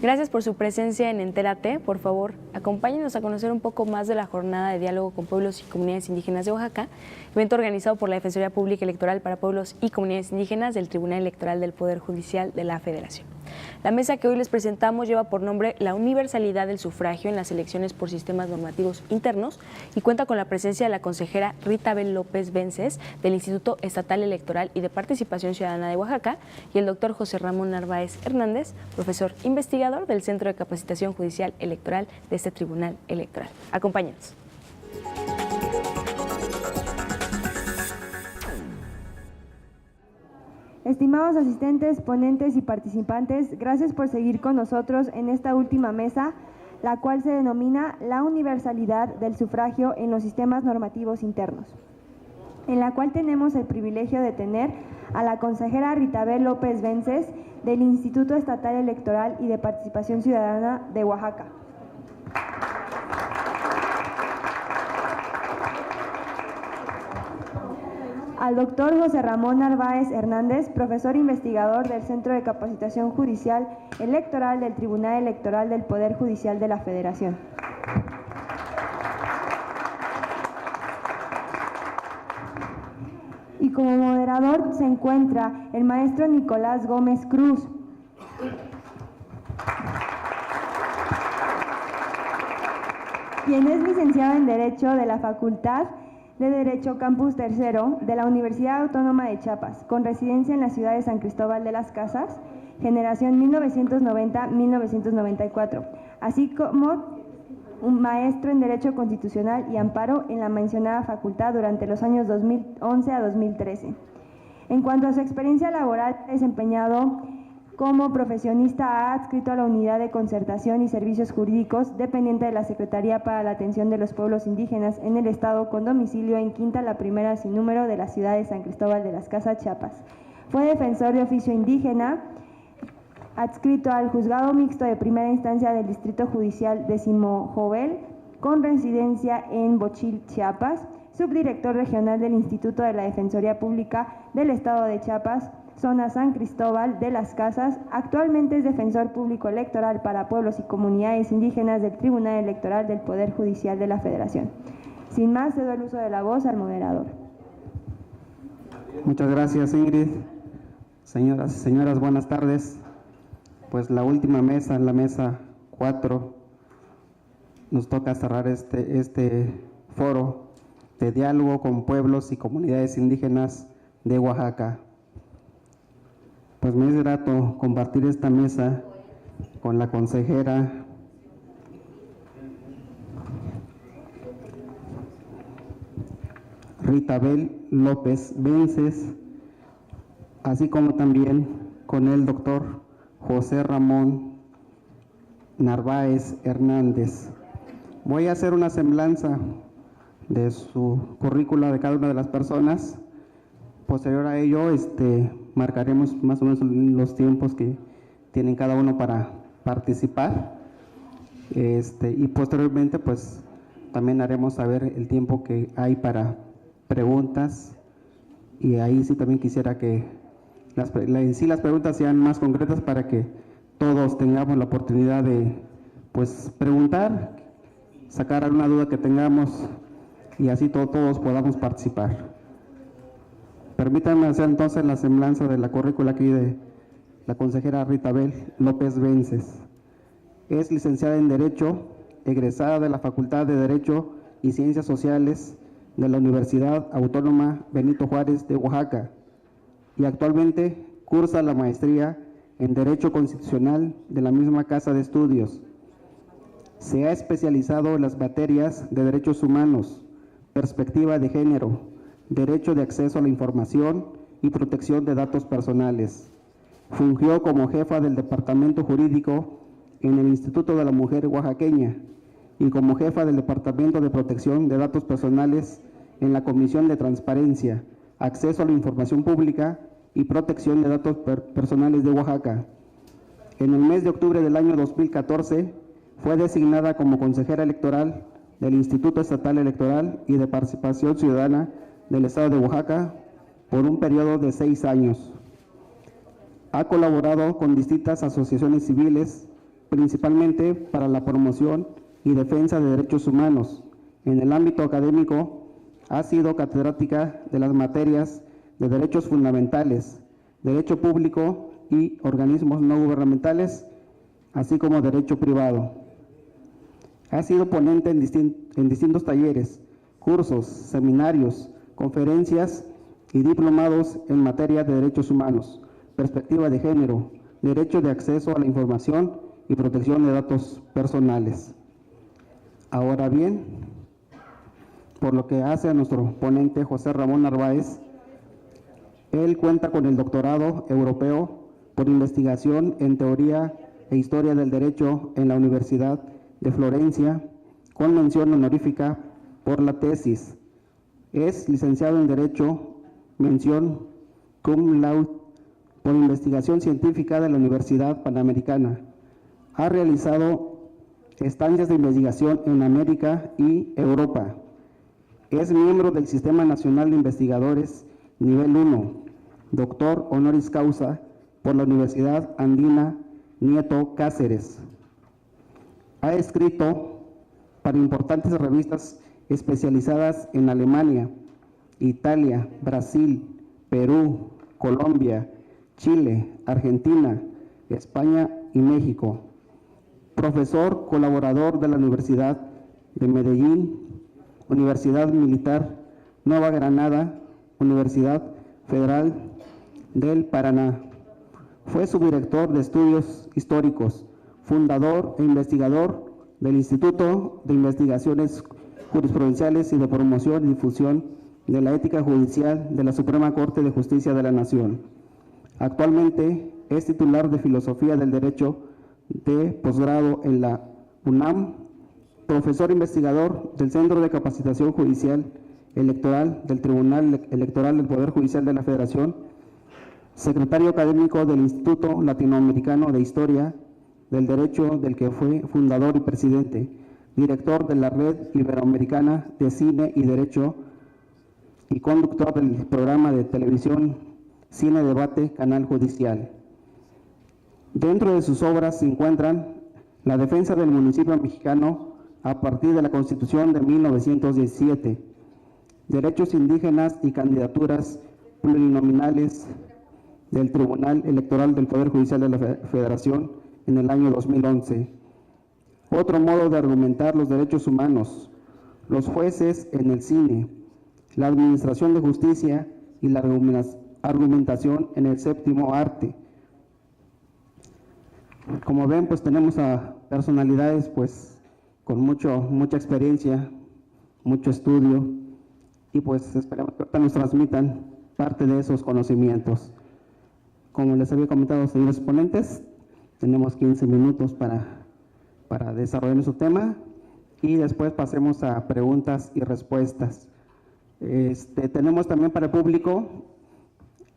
Gracias por su presencia en Entérate. Por favor, acompáñenos a conocer un poco más de la jornada de diálogo con pueblos y comunidades indígenas de Oaxaca, evento organizado por la Defensoría Pública Electoral para Pueblos y Comunidades Indígenas del Tribunal Electoral del Poder Judicial de la Federación. La mesa que hoy les presentamos lleva por nombre La universalidad del sufragio en las elecciones por sistemas normativos internos y cuenta con la presencia de la consejera Ritabel López Vences del Instituto Estatal Electoral y de Participación Ciudadana de Oaxaca y el doctor José Ramón Narváez Hernández, profesor investigador del Centro de Capacitación Judicial Electoral de este Tribunal Electoral. Acompáñanos. Estimados asistentes, ponentes y participantes, gracias por seguir con nosotros en esta última mesa, la cual se denomina La universalidad del sufragio en los sistemas normativos internos, en la cual tenemos el privilegio de tener a la consejera Ritabel López Vences del Instituto Estatal Electoral y de Participación Ciudadana de Oaxaca. Al doctor José Ramón Narváez Hernández, profesor investigador del Centro de Capacitación Judicial Electoral del Tribunal Electoral del Poder Judicial de la Federación. Y como moderador se encuentra el maestro Nicolás Gómez Cruz, quien es licenciado en Derecho de la Facultad de Derecho Campus Tercero de la Universidad Autónoma de Chiapas, con residencia en la ciudad de San Cristóbal de las Casas, generación 1990-1994, así como un maestro en Derecho Constitucional y Amparo en la mencionada facultad durante los años 2011 a 2013. En cuanto a su experiencia laboral, ha desempeñado como profesionista, ha adscrito a la Unidad de Concertación y Servicios Jurídicos, dependiente de la Secretaría para la Atención de los Pueblos Indígenas en el Estado, con domicilio en Quinta La Primera sin número de la ciudad de San Cristóbal de las Casas, Chiapas. Fue defensor de oficio indígena, adscrito al Juzgado Mixto de Primera Instancia del Distrito Judicial Jovel, con residencia en Bochil, Chiapas, subdirector regional del Instituto de la Defensoría Pública del Estado de Chiapas, zona San Cristóbal de las Casas. Actualmente es defensor público electoral para pueblos y comunidades indígenas del Tribunal Electoral del Poder Judicial de la Federación. Sin más, cedo el uso de la voz al moderador. Muchas gracias, Ingrid. Señoras y señores, buenas tardes. Pues la última mesa, la mesa 4, nos toca cerrar este foro de diálogo con pueblos y comunidades indígenas de Oaxaca. Pues me es grato compartir esta mesa con la consejera Ritabel López Vences, así como también con el doctor José Ramón Narváez Hernández. Voy a hacer una semblanza de su currícula de cada una de las personas. Posterior a ello, marcaremos más o menos los tiempos que tienen cada uno para participar, y posteriormente pues también haremos saber el tiempo que hay para preguntas, y ahí sí también quisiera que las preguntas sean más concretas para que todos tengamos la oportunidad de pues preguntar, sacar alguna duda que tengamos y así todos podamos participar. Permítanme hacer entonces la semblanza de la currícula aquí de la consejera Ritabel López Vences. Es licenciada en Derecho, egresada de la Facultad de Derecho y Ciencias Sociales de la Universidad Autónoma Benito Juárez de Oaxaca y actualmente cursa la maestría en Derecho Constitucional de la misma casa de estudios. Se ha especializado en las materias de Derechos Humanos, Perspectiva de Género, Derecho de Acceso a la Información y Protección de Datos Personales. Fungió como jefa del Departamento Jurídico en el Instituto de la Mujer Oaxaqueña y como jefa del Departamento de Protección de Datos Personales en la Comisión de Transparencia, Acceso a la Información Pública y Protección de Datos Personales de Oaxaca. En el mes de octubre del año 2014 fue designada como consejera electoral del Instituto Estatal Electoral y de Participación Ciudadana del Estado de Oaxaca por un periodo de 6 años. Ha colaborado con distintas asociaciones civiles principalmente para la promoción y defensa de derechos humanos. En el ámbito académico, ha sido catedrática de las materias de derechos fundamentales, derecho público y organismos no gubernamentales, así como derecho privado. Ha sido ponente en distintos talleres, cursos, seminarios, conferencias y diplomados en materia de derechos humanos, perspectiva de género, derecho de acceso a la información y protección de datos personales. Ahora bien, por lo que hace a nuestro ponente José Ramón Narváez, él cuenta con el doctorado europeo por investigación en teoría e historia del derecho en la Universidad de Florencia, con mención honorífica por la tesis. Es licenciado en Derecho, mención cum laude por investigación científica de la Universidad Panamericana. Ha realizado estancias de investigación en América y Europa. Es miembro del Sistema Nacional de Investigadores Nivel 1, doctor honoris causa por la Universidad Andina Nieto Cáceres. Ha escrito para importantes revistas especializadas en Alemania, Italia, Brasil, Perú, Colombia, Chile, Argentina, España y México. Profesor colaborador de la Universidad de Medellín, Universidad Militar Nueva Granada, Universidad Federal del Paraná. Fue subdirector de Estudios Históricos, fundador e investigador del Instituto de Investigaciones Jurisprudenciales y de Promoción y Difusión de la Ética Judicial de la Suprema Corte de Justicia de la Nación. Actualmente es titular de Filosofía del Derecho de posgrado en la UNAM, profesor investigador del Centro de Capacitación Judicial Electoral del Tribunal Electoral del Poder Judicial de la Federación, secretario académico del Instituto Latinoamericano de Historia del Derecho, del que fue fundador y presidente, director de la Red Iberoamericana de Cine y Derecho y conductor del programa de televisión Cine Debate Canal Judicial. Dentro de sus obras se encuentran la defensa del municipio mexicano a partir de la Constitución de 1917, derechos indígenas y candidaturas plurinominales del Tribunal Electoral del Poder Judicial de la Federación en el año 2011. Otro modo de argumentar los derechos humanos, los jueces en el cine, la administración de justicia y la argumentación en el séptimo arte. Como ven, pues tenemos a personalidades pues con mucha experiencia, mucho estudio, y pues esperemos que nos transmitan parte de esos conocimientos. Como les había comentado, señores ponentes, tenemos 15 minutos para desarrollar nuestro tema y después pasemos a preguntas y respuestas. Tenemos también para el público,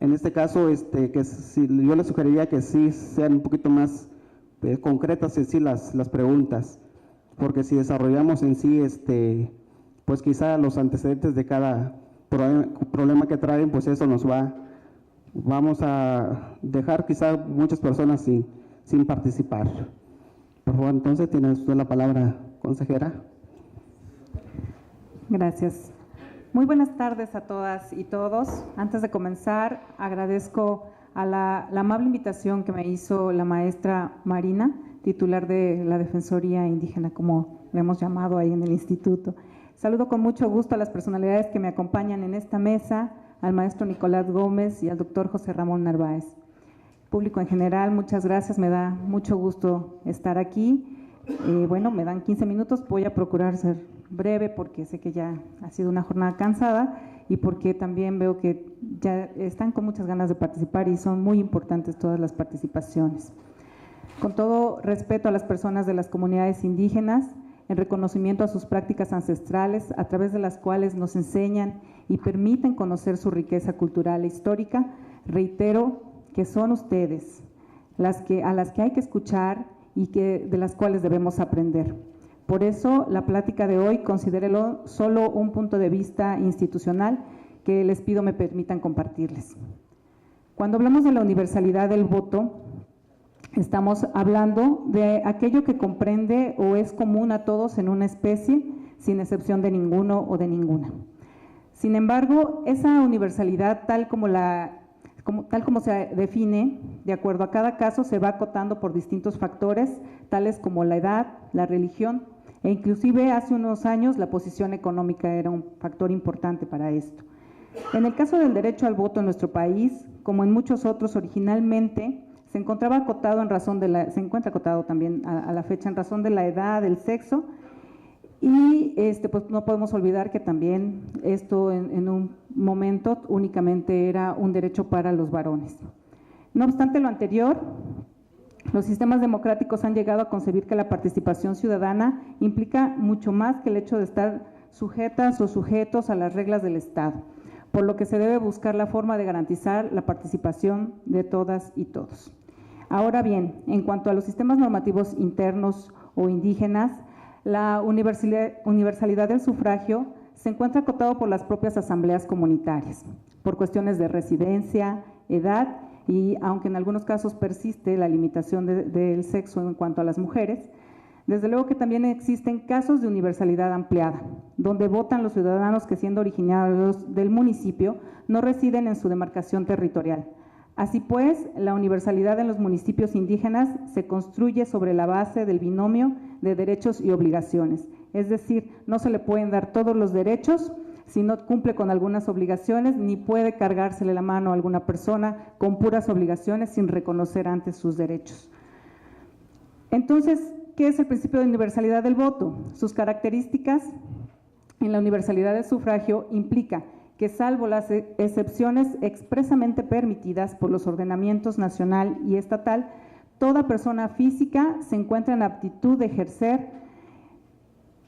en este caso, que si, yo les sugeriría que sí sean un poquito más concretas en sí las preguntas, porque si desarrollamos en sí, pues quizá los antecedentes de cada problema que traen, pues eso vamos a dejar quizá muchas personas sin participar. Por favor, entonces tiene usted la palabra, consejera. Gracias. Muy buenas tardes a todas y todos. Antes de comenzar, agradezco a la amable invitación que me hizo la maestra Marina, titular de la Defensoría Indígena, como le hemos llamado ahí en el instituto. Saludo con mucho gusto a las personalidades que me acompañan en esta mesa, al maestro Nicolás Gómez y al doctor José Ramón Narváez. Público en general, muchas gracias, me da mucho gusto estar aquí. Bueno, me dan 15 minutos, voy a procurar ser breve porque sé que ya ha sido una jornada cansada y porque también veo que ya están con muchas ganas de participar y son muy importantes todas las participaciones. Con todo respeto a las personas de las comunidades indígenas, en reconocimiento a sus prácticas ancestrales, a través de las cuales nos enseñan y permiten conocer su riqueza cultural e histórica, reitero que son ustedes a las que hay que escuchar y de las cuales debemos aprender. Por eso, la plática de hoy, considérelo solo un punto de vista institucional que les pido me permitan compartirles. Cuando hablamos de la universalidad del voto, Estamos hablando de aquello que comprende o es común a todos en una especie, sin excepción de ninguno o de ninguna. Sin embargo, esa universalidad, tal como se define, de acuerdo a cada caso, se va acotando por distintos factores, tales como la edad, la religión, e inclusive hace unos años la posición económica era un factor importante para esto. En el caso del derecho al voto en nuestro país, como en muchos otros, originalmente se encontraba acotado se encuentra acotado también a la fecha en razón de la edad, del sexo, y pues no podemos olvidar que también esto en un momento únicamente era un derecho para los varones. No obstante lo anterior, los sistemas democráticos han llegado a concebir que la participación ciudadana implica mucho más que el hecho de estar sujetas o sujetos a las reglas del Estado, por lo que se debe buscar la forma de garantizar la participación de todas y todos. Ahora bien, en cuanto a los sistemas normativos internos o indígenas, la universalidad del sufragio se encuentra acotado por las propias asambleas comunitarias, por cuestiones de residencia, edad y, aunque en algunos casos persiste la limitación del sexo en cuanto a las mujeres, desde luego que también existen casos de universalidad ampliada, donde votan los ciudadanos que, siendo originarios del municipio, no residen en su demarcación territorial. Así pues, la universalidad en los municipios indígenas se construye sobre la base del binomio de derechos y obligaciones, es decir, no se le pueden dar todos los derechos si no cumple con algunas obligaciones, ni puede cargársele la mano a alguna persona con puras obligaciones sin reconocer antes sus derechos. Entonces, ¿qué es el principio de universalidad del voto? Sus características en la universalidad del sufragio implica que, salvo las excepciones expresamente permitidas por los ordenamientos nacional y estatal, toda persona física se encuentra en aptitud de ejercer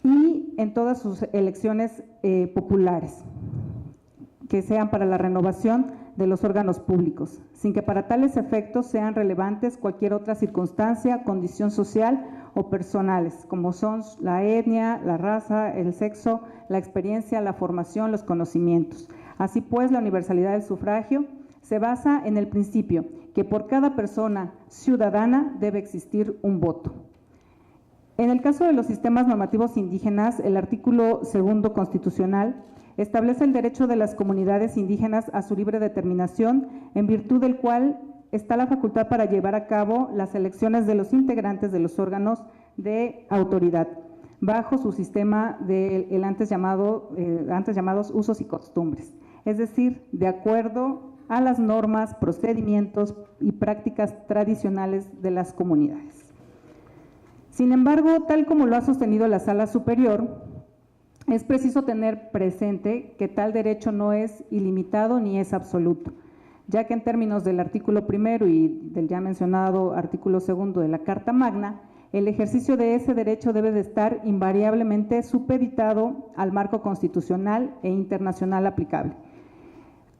y en todas sus elecciones populares, que sean para la renovación de los órganos públicos, sin que para tales efectos sean relevantes cualquier otra circunstancia, condición social o personales, como son la etnia, la raza, el sexo, la experiencia, la formación, los conocimientos. Así pues, la universalidad del sufragio se basa en el principio que por cada persona ciudadana debe existir un voto. En el caso de los sistemas normativos indígenas, el artículo 2 constitucional establece el derecho de las comunidades indígenas a su libre determinación, en virtud del cual está la facultad para llevar a cabo las elecciones de los integrantes de los órganos de autoridad, bajo su sistema de antes llamados usos y costumbres, es decir, de acuerdo a las normas, procedimientos y prácticas tradicionales de las comunidades. Sin embargo, tal como lo ha sostenido la Sala Superior, es preciso tener presente que tal derecho no es ilimitado ni es absoluto, ya que en términos del artículo 1 y del ya mencionado artículo 2 de la Carta Magna, el ejercicio de ese derecho debe de estar invariablemente supeditado al marco constitucional e internacional aplicable.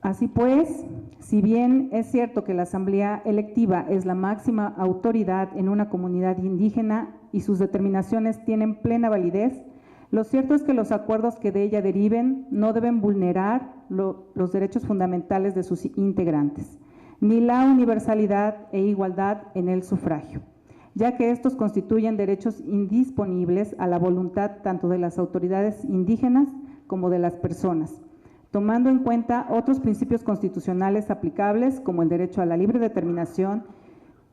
Así pues, si bien es cierto que la Asamblea Electiva es la máxima autoridad en una comunidad indígena y sus determinaciones tienen plena validez, lo cierto es que los acuerdos que de ella deriven no deben vulnerar los derechos fundamentales de sus integrantes, ni la universalidad e igualdad en el sufragio, ya que estos constituyen derechos indisponibles a la voluntad tanto de las autoridades indígenas como de las personas, tomando en cuenta otros principios constitucionales aplicables como el derecho a la libre determinación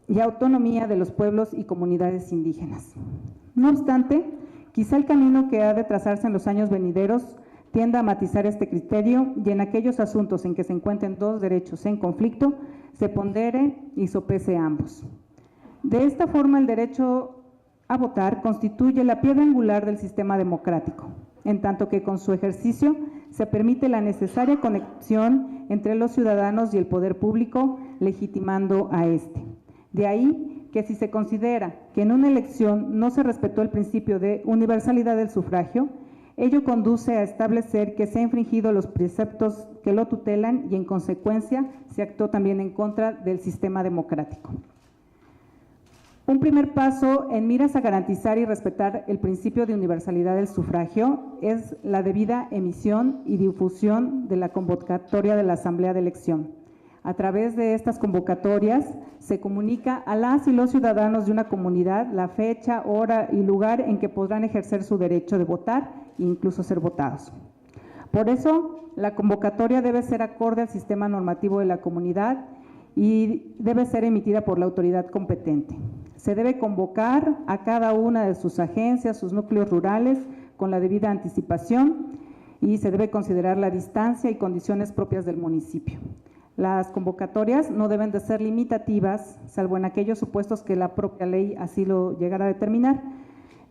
y autonomía de los pueblos y comunidades indígenas. No obstante, quizá el camino que ha de trazarse en los años venideros tienda a matizar este criterio y en aquellos asuntos en que se encuentren dos derechos en conflicto, se pondere y sopese ambos. De esta forma, el derecho a votar constituye la piedra angular del sistema democrático, en tanto que con su ejercicio se permite la necesaria conexión entre los ciudadanos y el poder público, legitimando a éste. De ahí que si se considera que en una elección no se respetó el principio de universalidad del sufragio, ello conduce a establecer que se han infringido los preceptos que lo tutelan y en consecuencia se actuó también en contra del sistema democrático. Un primer paso en miras a garantizar y respetar el principio de universalidad del sufragio es la debida emisión y difusión de la convocatoria de la Asamblea de Elección, A través de estas convocatorias se comunica a las y los ciudadanos de una comunidad la fecha, hora y lugar en que podrán ejercer su derecho de votar e incluso ser votados. Por eso, la convocatoria debe ser acorde al sistema normativo de la comunidad y debe ser emitida por la autoridad competente. Se debe convocar a cada una de sus agencias, sus núcleos rurales, con la debida anticipación y se debe considerar la distancia y condiciones propias del municipio. Las convocatorias no deben de ser limitativas, salvo en aquellos supuestos que la propia ley así lo llegara a determinar.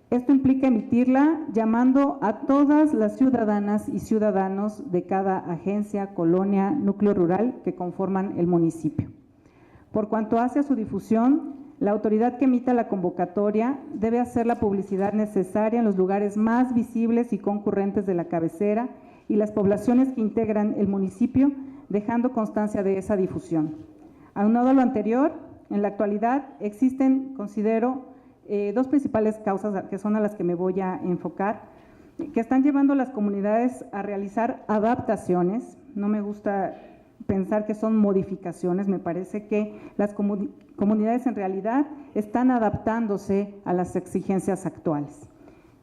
Esto implica emitirla llamando a todas las ciudadanas y ciudadanos de cada agencia, colonia, núcleo rural que conforman el municipio. Por cuanto hace a su difusión, la autoridad que emita la convocatoria debe hacer la publicidad necesaria en los lugares más visibles y concurrentes de la cabecera y las poblaciones que integran el municipio, dejando constancia de esa difusión. Aunado a lo anterior, en la actualidad existen, considero, dos principales causas que son a las que me voy a enfocar, que están llevando a las comunidades a realizar adaptaciones. No me gusta pensar que son modificaciones, me parece que las comunidades en realidad están adaptándose a las exigencias actuales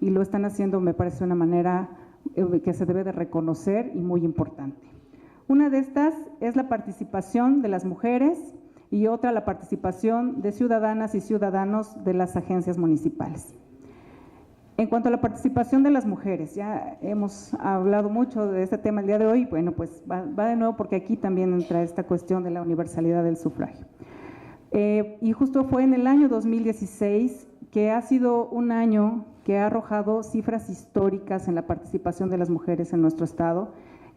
y lo están haciendo, me parece, de una manera que se debe de reconocer y muy importante. Una de estas es la participación de las mujeres y otra la participación de ciudadanas y ciudadanos de las agencias municipales. En cuanto a la participación de las mujeres, ya hemos hablado mucho de este tema el día de hoy, bueno, pues va de nuevo porque aquí también entra esta cuestión de la universalidad del sufragio. Y justo fue en el año 2016 que ha sido un año que ha arrojado cifras históricas en la participación de las mujeres en nuestro estado,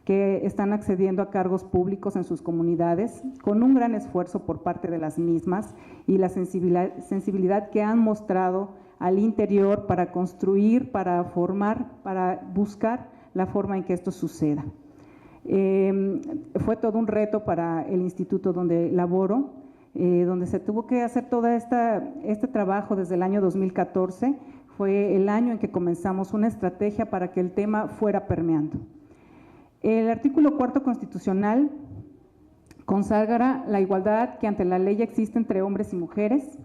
que están accediendo a cargos públicos en sus comunidades, con un gran esfuerzo por parte de las mismas y la sensibilidad que han mostrado al interior para construir, para formar, para buscar la forma en que esto suceda. Fue todo un reto para el instituto donde laboro, donde se tuvo que hacer todo este trabajo desde el año 2014, fue el año en que comenzamos una estrategia para que el tema fuera permeando. El artículo 4 constitucional consagra la igualdad que ante la ley existe entre hombres y mujeres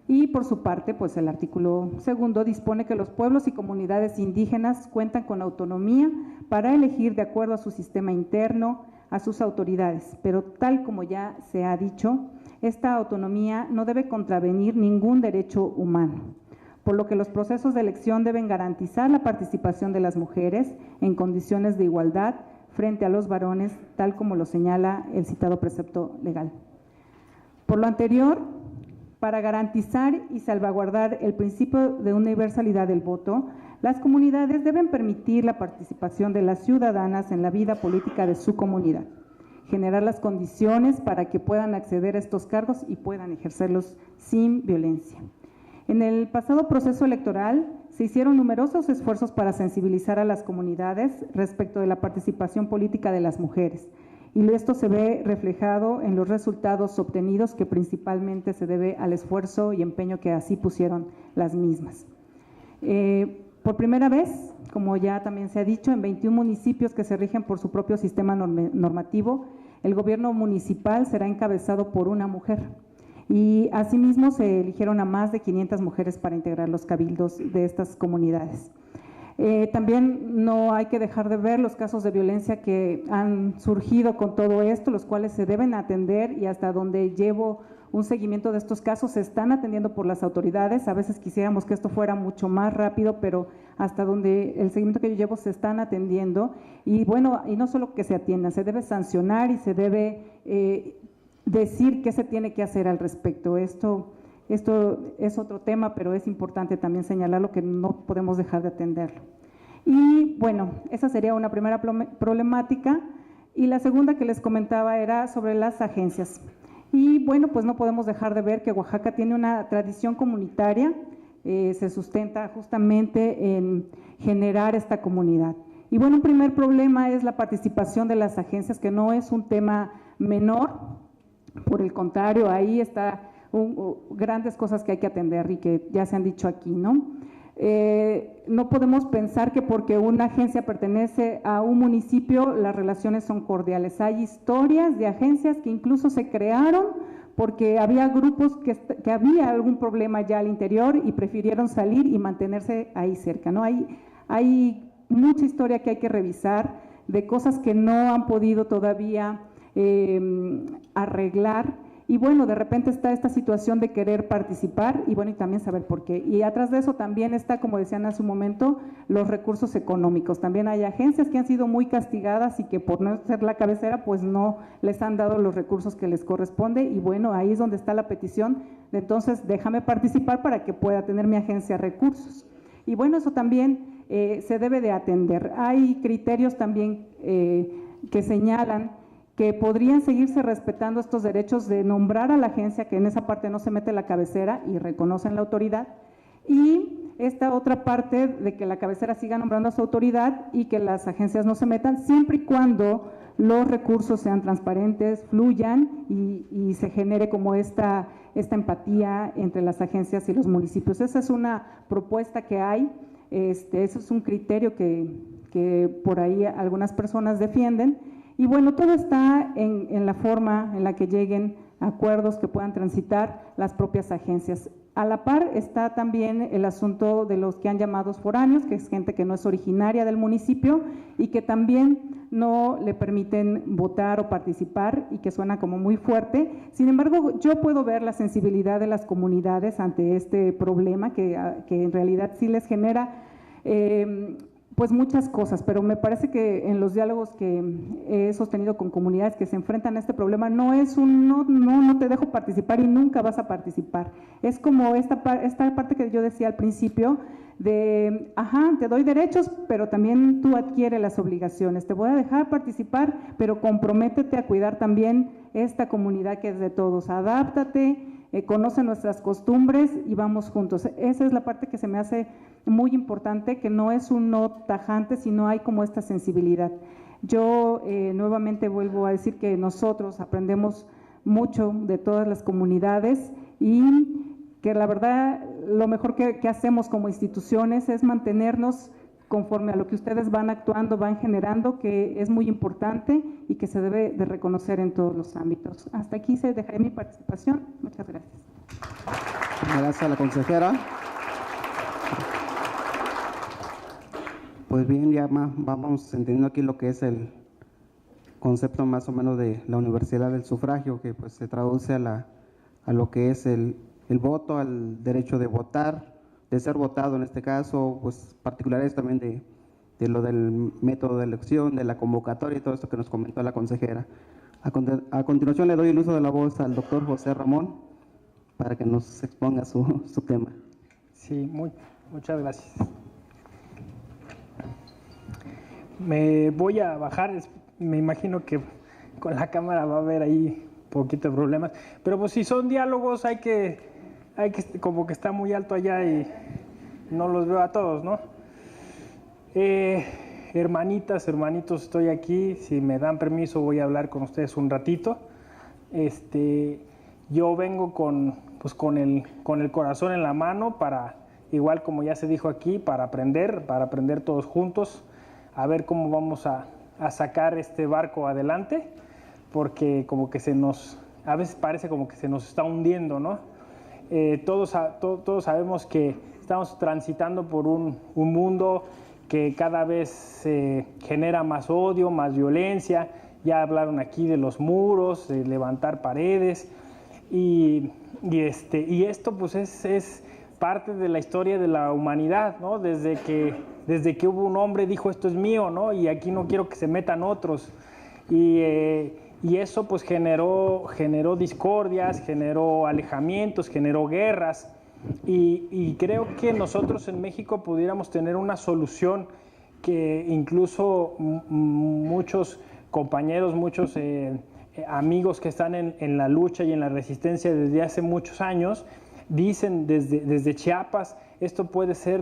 y por su parte, pues el artículo 2 dispone que los pueblos y comunidades indígenas cuentan con autonomía para elegir de acuerdo a su sistema interno, a sus autoridades, pero tal como ya se ha dicho, esta autonomía no debe contravenir ningún derecho humano, por lo que los procesos de elección deben garantizar la participación de las mujeres en condiciones de igualdad frente a los varones, tal como lo señala el citado precepto legal. Por lo anterior, para garantizar y salvaguardar el principio de universalidad del voto, las comunidades deben permitir la participación de las ciudadanas en la vida política de su comunidad, generar las condiciones para que puedan acceder a estos cargos y puedan ejercerlos sin violencia. En el pasado proceso electoral se hicieron numerosos esfuerzos para sensibilizar a las comunidades respecto de la participación política de las mujeres, y esto se ve reflejado en los resultados obtenidos, que principalmente se debe al esfuerzo y empeño que así pusieron las mismas. Por primera vez, como ya también se ha dicho, en 21 municipios que se rigen por su propio sistema normativo, el gobierno municipal será encabezado por una mujer. Y asimismo se eligieron a más de 500 mujeres para integrar los cabildos de estas comunidades. También no hay que dejar de ver los casos de violencia que han surgido con todo esto, los cuales se deben atender, y hasta donde llevo un seguimiento de estos casos se están atendiendo por las autoridades. A veces quisiéramos que esto fuera mucho más rápido, pero hasta donde el seguimiento que yo llevo se están atendiendo. Y bueno, y no solo que se atiendan, se debe sancionar y se debe decir qué se tiene que hacer al respecto. Esto es otro tema, pero es importante también señalarlo, que no podemos dejar de atenderlo. Y bueno, esa sería una primera problemática. Y la segunda que les comentaba era sobre las agencias. Y bueno, pues no podemos dejar de ver que Oaxaca tiene una tradición comunitaria, se sustenta justamente en generar esta comunidad. Y bueno, un primer problema es la participación de las agencias, que no es un tema menor. Por el contrario, ahí está grandes cosas que hay que atender y que ya se han dicho aquí, ¿no? No podemos pensar que porque una agencia pertenece a un municipio las relaciones son cordiales. Hay historias de agencias que incluso se crearon porque había grupos que había algún problema ya al interior y prefirieron salir y mantenerse ahí cerca, ¿no? Hay mucha historia que hay que revisar de cosas que no han podido todavía arreglar. Y bueno, de repente está esta situación de querer participar y bueno, y también saber por qué. Y atrás de eso también está, como decían hace un momento, los recursos económicos. También hay agencias que han sido muy castigadas y que por no ser la cabecera, pues no les han dado los recursos que les corresponde. Y bueno, ahí es donde está la petición de entonces déjame participar para que pueda tener mi agencia recursos. Y bueno, eso también se debe de atender. Hay criterios también que señalan que podrían seguirse respetando estos derechos de nombrar a la agencia, que en esa parte no se mete la cabecera y reconocen la autoridad, y esta otra parte de que la cabecera siga nombrando a su autoridad y que las agencias no se metan, siempre y cuando los recursos sean transparentes, fluyan y se genere como esta empatía entre las agencias y los municipios. Esa es una propuesta que hay, eso es un criterio que por ahí algunas personas defienden. Y bueno, todo está en la forma en la que lleguen a acuerdos que puedan transitar las propias agencias. A la par está también el asunto de los que han llamados foráneos, que es gente que no es originaria del municipio y que también no le permiten votar o participar y que suena como muy fuerte. Sin embargo, yo puedo ver la sensibilidad de las comunidades ante este problema que en realidad sí les genera pues muchas cosas, pero me parece que en los diálogos que he sostenido con comunidades que se enfrentan a este problema no es no te dejo participar y nunca vas a participar. Es como esta parte que yo decía al principio de, te doy derechos, pero también tú adquieres las obligaciones. Te voy a dejar participar, pero comprométete a cuidar también esta comunidad que es de todos. Adáptate, conoce nuestras costumbres y vamos juntos. Esa es la parte que se me hace muy importante, que no es un no tajante, sino hay como esta sensibilidad. Yo nuevamente vuelvo a decir que nosotros aprendemos mucho de todas las comunidades y que la verdad lo mejor que hacemos como instituciones es mantenernos conforme a lo que ustedes van actuando, van generando, que es muy importante y que se debe de reconocer en todos los ámbitos. Hasta aquí dejaré mi participación. Muchas gracias. Gracias a la consejera. Pues bien, ya vamos entendiendo aquí lo que es el concepto más o menos de la universalidad del sufragio, que pues se traduce a lo que es el voto, al derecho de votar, de ser votado en este caso, pues particulares también de lo del método de elección, de la convocatoria y todo esto que nos comentó la consejera. A continuación le doy el uso de la voz al doctor José Ramón para que nos exponga su tema. Sí, muchas gracias. Me voy a bajar, me imagino que con la cámara va a haber ahí un poquito de problemas, pero pues si son diálogos hay que como que está muy alto allá y no los veo a todos, ¿no? Hermanitas, hermanitos, estoy aquí, si me dan permiso voy a hablar con ustedes un ratito. Yo vengo con el corazón en la mano para, igual como ya se dijo aquí, para aprender todos juntos, a ver cómo vamos a sacar este barco adelante, porque como que a veces parece como que se nos está hundiendo, ¿no? Todos sabemos que estamos transitando por un mundo que cada vez genera más odio, más violencia. Ya hablaron aquí de los muros, de levantar paredes, y esto pues es parte de la historia de la humanidad, ¿no? Desde que hubo un hombre dijo esto es mío, ¿no? Y aquí no quiero que se metan otros. Y eso pues generó discordias, generó alejamientos, generó guerras. Y creo que nosotros en México pudiéramos tener una solución que incluso muchos compañeros, muchos amigos que están en la lucha y en la resistencia desde hace muchos años, dicen desde Chiapas, esto puede ser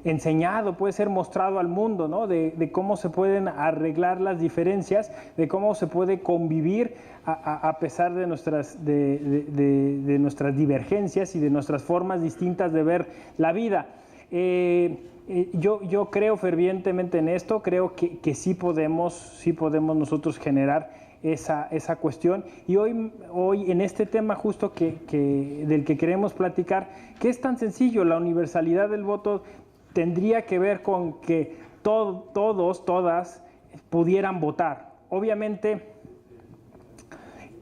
enseñado, puede ser mostrado al mundo, ¿no? De cómo se pueden arreglar las diferencias, de cómo se puede convivir a pesar de nuestras divergencias y de nuestras formas distintas de ver la vida. Yo creo fervientemente en esto, creo que sí podemos nosotros generar esa cuestión. Y hoy en este tema justo del que queremos platicar, que es tan sencillo, la universalidad del voto tendría que ver con que todas pudieran votar. Obviamente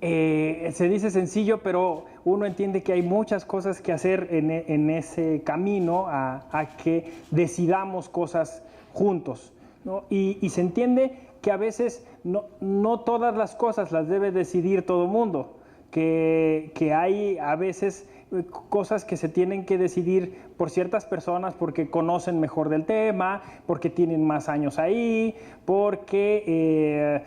se dice sencillo, pero uno entiende que hay muchas cosas que hacer en ese camino a que decidamos cosas juntos, ¿no? Y se entiende que a veces no todas las cosas las debe decidir todo el mundo, que hay a veces cosas que se tienen que decidir por ciertas personas porque conocen mejor del tema, porque tienen más años ahí, porque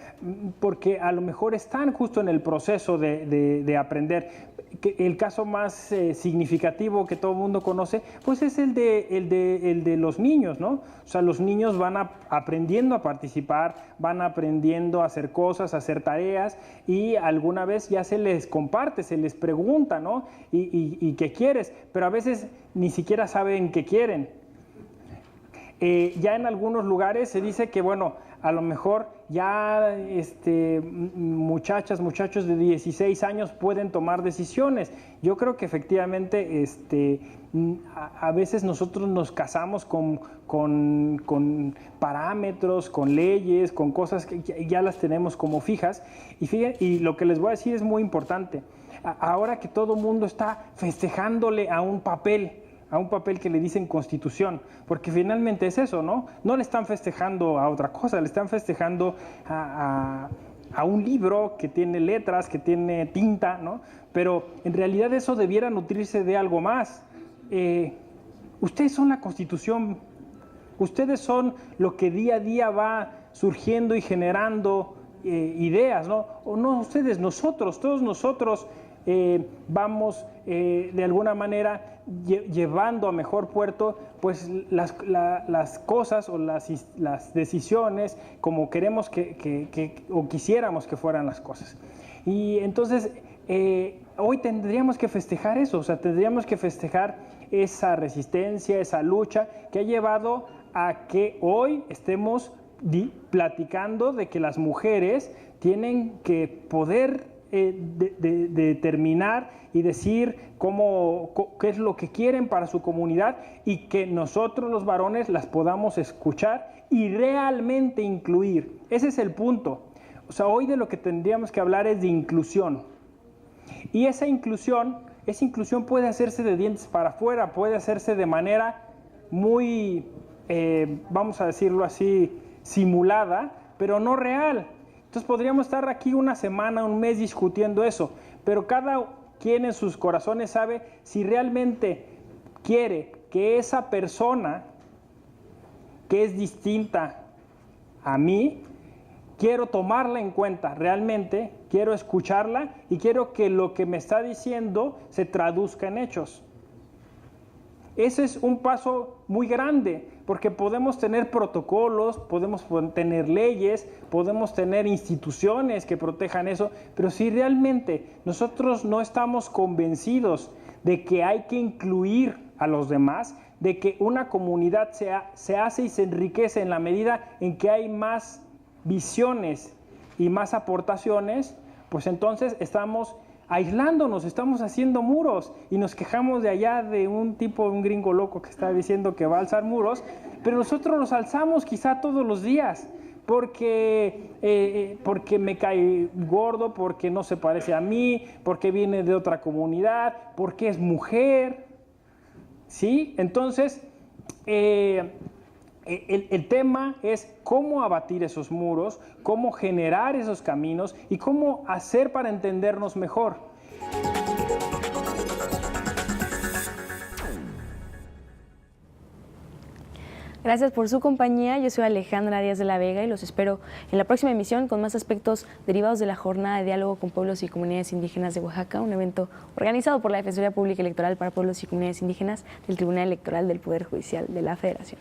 a lo mejor están justo en el proceso de aprender. El caso más significativo que todo el mundo conoce, pues es el de los niños, ¿no? O sea, los niños van aprendiendo a participar, van aprendiendo a hacer cosas, a hacer tareas, y alguna vez ya se les comparte, se les pregunta, ¿no? ¿Y qué quieres? Pero a veces ni siquiera saben qué quieren. Ya en algunos lugares se dice que, bueno, a lo mejor ya muchachos de 16 años pueden tomar decisiones. Yo creo que efectivamente a veces nosotros nos casamos con parámetros, con leyes, con cosas que ya las tenemos como fijas. Y lo que les voy a decir es muy importante. Ahora que todo el mundo está festejándole a un papel que le dicen Constitución, porque finalmente es eso, ¿no? No le están festejando a otra cosa, le están festejando a un libro que tiene letras, que tiene tinta, ¿no? Pero en realidad eso debiera nutrirse de algo más. Ustedes son la Constitución, ustedes son lo que día a día va surgiendo y generando ideas, ¿no? O no ustedes, nosotros, todos nosotros vamos de alguna manera llevando a mejor puerto pues las cosas o las decisiones como queremos o quisiéramos que fueran las cosas. Y entonces hoy tendríamos que festejar eso, o sea, tendríamos que festejar esa resistencia, esa lucha que ha llevado a que hoy estemos platicando de que las mujeres tienen que poder determinar y decir qué es lo que quieren para su comunidad, y que nosotros los varones las podamos escuchar y realmente incluir. Ese es el punto. O sea, hoy de lo que tendríamos que hablar es de inclusión. Y esa inclusión puede hacerse de dientes para afuera, puede hacerse de manera muy, vamos a decirlo así, simulada, pero no real. Entonces podríamos estar aquí una semana, un mes discutiendo eso, pero cada quien en sus corazones sabe si realmente quiere que esa persona que es distinta a mí, quiero tomarla en cuenta realmente, quiero escucharla y quiero que lo que me está diciendo se traduzca en hechos. Ese es un paso muy grande, porque podemos tener protocolos, podemos tener leyes, podemos tener instituciones que protejan eso, pero si realmente nosotros no estamos convencidos de que hay que incluir a los demás, de que una comunidad se hace y se enriquece en la medida en que hay más visiones y más aportaciones, pues entonces estamos aislándonos, estamos haciendo muros, y nos quejamos de allá de un gringo loco que está diciendo que va a alzar muros, pero nosotros los alzamos quizá todos los días, porque me cae gordo, porque no se parece a mí, porque viene de otra comunidad, porque es mujer, ¿sí? Entonces, el tema es cómo abatir esos muros, cómo generar esos caminos y cómo hacer para entendernos mejor. Gracias por su compañía. Yo soy Alejandra Díaz de la Vega y los espero en la próxima emisión con más aspectos derivados de la Jornada de Diálogo con Pueblos y Comunidades Indígenas de Oaxaca, un evento organizado por la Defensoría Pública Electoral para Pueblos y Comunidades Indígenas del Tribunal Electoral del Poder Judicial de la Federación.